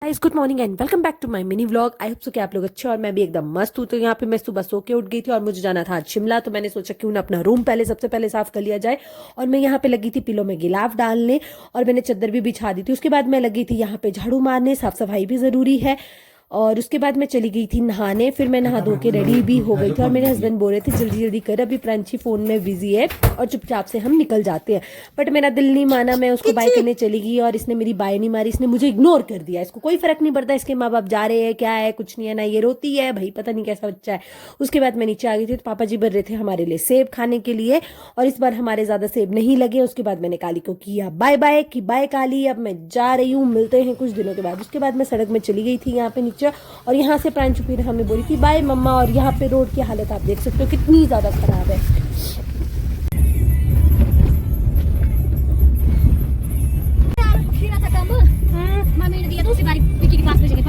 Guys good morning and welcome back to my mini vlog. I hope so कि आप लोग अच्छे और मैं भी एकदम मस्त हूँ। तो यहाँ पे मैं सुबह सो के उठ गई थी और मुझे जाना था आज शिमला। तो मैंने सोचा क्यों ना अपना रूम सबसे पहले साफ कर लिया जाए। और मैं यहाँ पे लगी थी पिलो में गिलाफ डालने और मैंने चादर भी बिछा दी थी। उसके बाद मैं लगी थी यहाँ पे झाड़ू मारने, साफ सफाई भी ज़रूरी है। और उसके बाद मैं चली गई थी नहाने। फिर मैं नहा धो के रेडी भी हो गई थी और मेरे हस्बैंड बोल रहे थे जल्दी जल्दी कर, अभी प्रांची फ़ोन में बिजी है और चुपचाप से हम निकल जाते हैं। बट मेरा दिल नहीं माना, मैं उसको बाय करने चली गई और इसने मेरी बाय नहीं मारी, इसने मुझे इग्नोर कर दिया। इसको कोई फर्क नहीं पड़ता इसके माँ बाप जा रहे हैं क्या है, कुछ नहीं है ना, ये रोती है भाई, पता नहीं कैसा बच्चा है। उसके बाद मैं नीचे आ गई थी तो पापा जी बोल रहे थे हमारे लिए सेब खाने के लिए और इस बार हमारे ज़्यादा सेब नहीं लगे। उसके बाद मैंने काली को किया बाय बाय कि बाय काली, अब मैं जा रही हूँ, मिलते हैं कुछ दिनों के बाद। उसके बाद मैं सड़क में चली गई थी यहाँ पे नीचे और यहाँ से प्रांशु फिर हमें बोली थी बाय मम्मा। और यहाँ पे रोड की हालत आप देख सकते हो कितनी ज्यादा खराब है।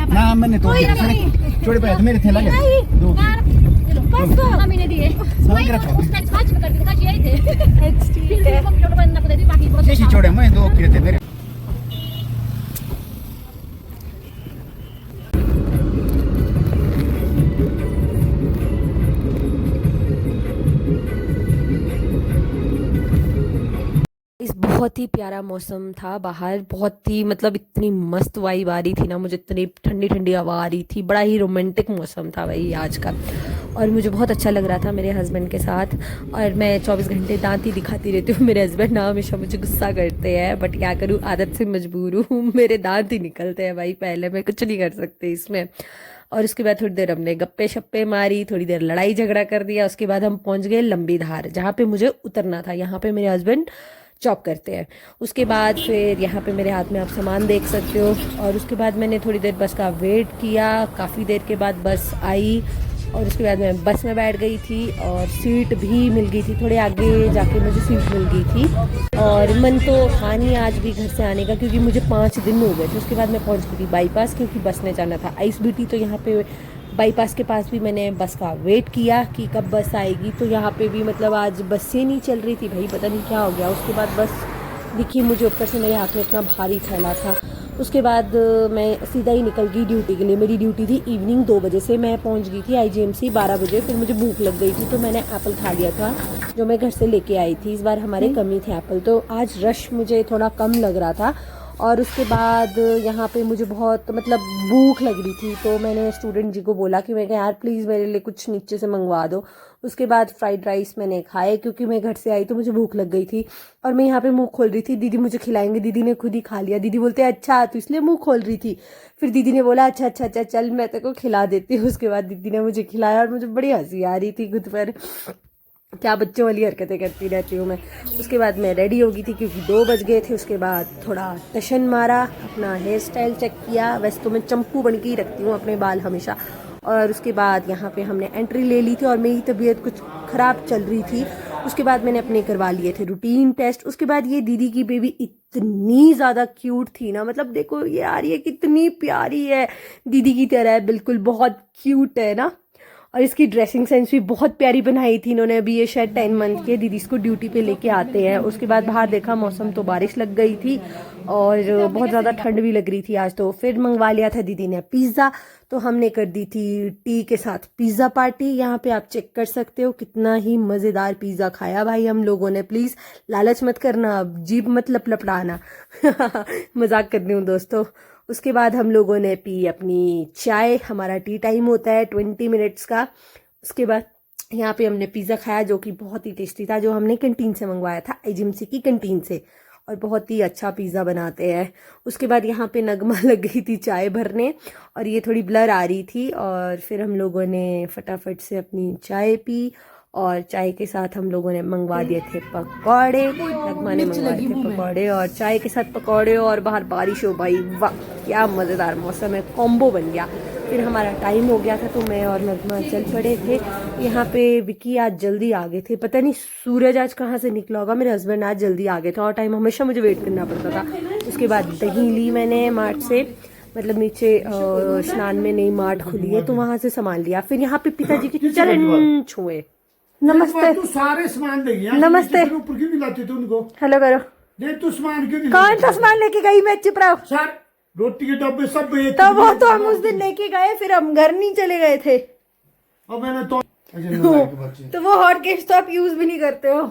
ना मैंने तो छोटे पैसे मेरे थे लगे दो बस तो मम्मी ने दिए वही उसका स्क्रैच कर दिया था यही थे ठीक है मम्मी लोग बनना को दे दी बाकी बहुत छोटे मैं दो किए थे मेरे। बहुत ही प्यारा मौसम था बाहर, बहुत ही मतलब इतनी मस्त वाइब आ रही थी ना, मुझे इतनी ठंडी ठंडी हवा आ रही थी, बड़ा ही रोमांटिक मौसम था भाई आज का। और मुझे बहुत अच्छा लग रहा था मेरे हस्बैंड के साथ। और मैं 24 घंटे दांत ही दिखाती रहती हूँ। मेरे हस्बैंड ना हमेशा मुझे गुस्सा करते हैं बट क्या करूँ, आदत से मजबूर हूँ। मेरे दांत ही निकलते हैं भाई, पहले मैं कुछ नहीं कर सकती इसमें। और उसके बाद थोड़ी देर हमने गप्पे शप्पे मारी, थोड़ी देर लड़ाई झगड़ा कर दिया। उसके बाद हम पहुँच गए लंबी धार जहाँ पे मुझे उतरना था। यहाँ पे मेरे हस्बैंड जॉब करते हैं। उसके बाद फिर यहाँ पे मेरे हाथ में आप सामान देख सकते हो। और उसके बाद मैंने थोड़ी देर बस का वेट किया, काफ़ी देर के बाद बस आई और उसके बाद मैं बस में बैठ गई थी और सीट भी मिल गई थी। थोड़े आगे जाके मुझे सीट मिल गई थी और मन तो था नहीं आज भी घर से आने का क्योंकि मुझे 5 दिन हो गए थे। उसके बाद मैं पहुँच गई थी बाईपास क्योंकि बस में जाना था आइस बीटी। तो यहाँ पे बाईपास के पास भी मैंने बस का वेट किया कि कब बस आएगी। तो यहाँ पे भी मतलब आज बसें नहीं चल रही थी भाई, पता नहीं क्या हो गया। उसके बाद बस दिखी मुझे, ऊपर से मेरे हाथ में इतना भारी थैला था। उसके बाद मैं सीधा ही निकल गई ड्यूटी के लिए। मेरी ड्यूटी थी इवनिंग 2 बजे से। मैं पहुँच गई थी IGMC 12 बजे। फिर मुझे भूख लग गई थी तो मैंने एप्पल खा लिया था जो मैं घर से लेके आई थी। इस बार हमारे कम ही थे एप्पल, तो आज रश मुझे थोड़ा कम लग रहा था। और उसके बाद यहाँ पे मुझे बहुत मतलब भूख लग रही थी तो मैंने स्टूडेंट जी को बोला कि मैं कहा यार प्लीज़ मेरे लिए कुछ नीचे से मंगवा दो। उसके बाद फ्राइड राइस मैंने खाए क्योंकि मैं घर से आई तो मुझे भूख लग गई थी। और मैं यहाँ पे मुंह खोल रही थी, दीदी मुझे खिलाएंगे, दीदी ने खुद ही खा लिया। दीदी बोलते अच्छा तो इसलिए मुंह खोल रही थी। फिर दीदी ने बोला अच्छा अच्छा अच्छा चल मैं तेरे को खिला देती हूँ। उसके बाद दीदी ने मुझे खिलाया और मुझे बड़ी हंसी आ रही थी खुद पर, क्या बच्चों वाली हरकतें करती रहती हूँ मैं। उसके बाद मैं रेडी हो गई थी क्योंकि 2 बज गए थे। उसके बाद थोड़ा टशन मारा, अपना हेयर स्टाइल चेक किया। वैसे तो मैं चंपू बन के ही रखती हूँ अपने बाल हमेशा। और उसके बाद यहाँ पे हमने एंट्री ले ली थी और मेरी तबीयत कुछ ख़राब चल रही थी। उसके बाद मैंने अपने करवा लिए थे रूटीन टेस्ट। उसके बाद ये दीदी की बेबी इतनी ज़्यादा क्यूट थी ना, मतलब देखो ये यार ये कितनी प्यारी है, दीदी की तरह है बिल्कुल, बहुत क्यूट है ना। और इसकी ड्रेसिंग सेंस भी बहुत प्यारी बनाई थी इन्होंने। अभी ये शायद 10 मंथ के, दीदी इसको ड्यूटी पे लेके आते हैं। उसके बाद बाहर देखा मौसम तो बारिश लग गई थी और बहुत ज़्यादा ठंड भी लग रही थी आज। तो फिर मंगवा लिया था दीदी ने पिज़्ज़ा। तो हमने कर दी थी टी के साथ पिज़्ज़ा पार्टी। यहाँ पे आप चेक कर सकते हो कितना ही मज़ेदार पिज़्ज़ा खाया भाई हम लोगों ने। प्लीज़ लालच मत करना, जीभ मत लपलपड़ाना। मजाक कर रही हूँ दोस्तों। उसके बाद हम लोगों ने पी अपनी चाय, हमारा टी टाइम होता है 20 मिनट्स का। उसके बाद यहाँ पे हमने पिज़्ज़ा खाया जो कि बहुत ही टेस्टी था, जो हमने कैंटीन से मंगवाया था, IGMC की कैंटीन से, और बहुत ही अच्छा पिज़्ज़ा बनाते हैं। उसके बाद यहाँ पे नगमा लग गई थी चाय भरने और ये थोड़ी ब्लर आ रही थी। और फिर हम लोगों ने फटाफट से अपनी चाय पी और चाय के साथ हम लोगों ने मंगवा दिए थे पकौड़े। नगमा ने मंगवाए थे पकौड़े और चाय के साथ पकौड़े और बाहर बारिश हो भाई, वाह क्या मज़ेदार मौसम है, कॉम्बो बन गया। फिर हमारा टाइम हो गया था तो मैं और नगमा चल पड़े थे। यहाँ पे विकी आज जल्दी आ गए थे, पता नहीं सूरज आज कहाँ से निकला होगा। मेरे हस्बैंड आज जल्दी आ गए थे और टाइम हमेशा मुझे वेट करना पड़ता था। उसके बाद दही ली मैंने मार्ट से, मतलब नीचे स्नान में नई मार्ट खुली है तो वहां से सामान लिया। फिर यहाँ पे पिताजी के चरण छुए। नमस्ते। तू सारे सामान ले गया, नमस्ते। ऊपर क्यों नहीं लाते थे उनको? हेलो करो। दे तू सामान क्यों नहीं? कौन सा सामान लेके गई मैं, चुप रहो। सर रोटी के डब्बे सब बेच तब वो तो हम उस दिन लेके गए, फिर हम घर नहीं चले गए थे। अब मैंने तो बच्चे तो वो हॉट केस तो आप यूज भी नहीं करते हो।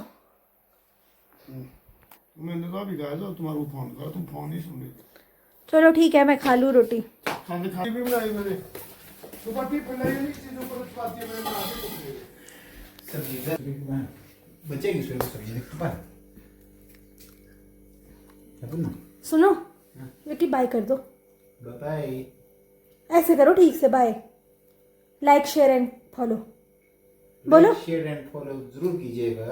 मैंने तो अभी कहा था तुम्हारे को फोन करा, तुम फोन ही सुन रही। चलो ठीक है, मैं खा लूँ रोटी। खाने खाने भी बनाई मैंने सुबह की पहले नहीं चीजों पर खाती है मैंने बना के सब्जी बचेगी फिर सब्जी देखते पर ना सुनो बेटी, बाय कर दो। बाय। ऐसे करो ठीक से, bye. Like share and follow बोलो। शेयर एंड फॉलो जरूर कीजिएगा।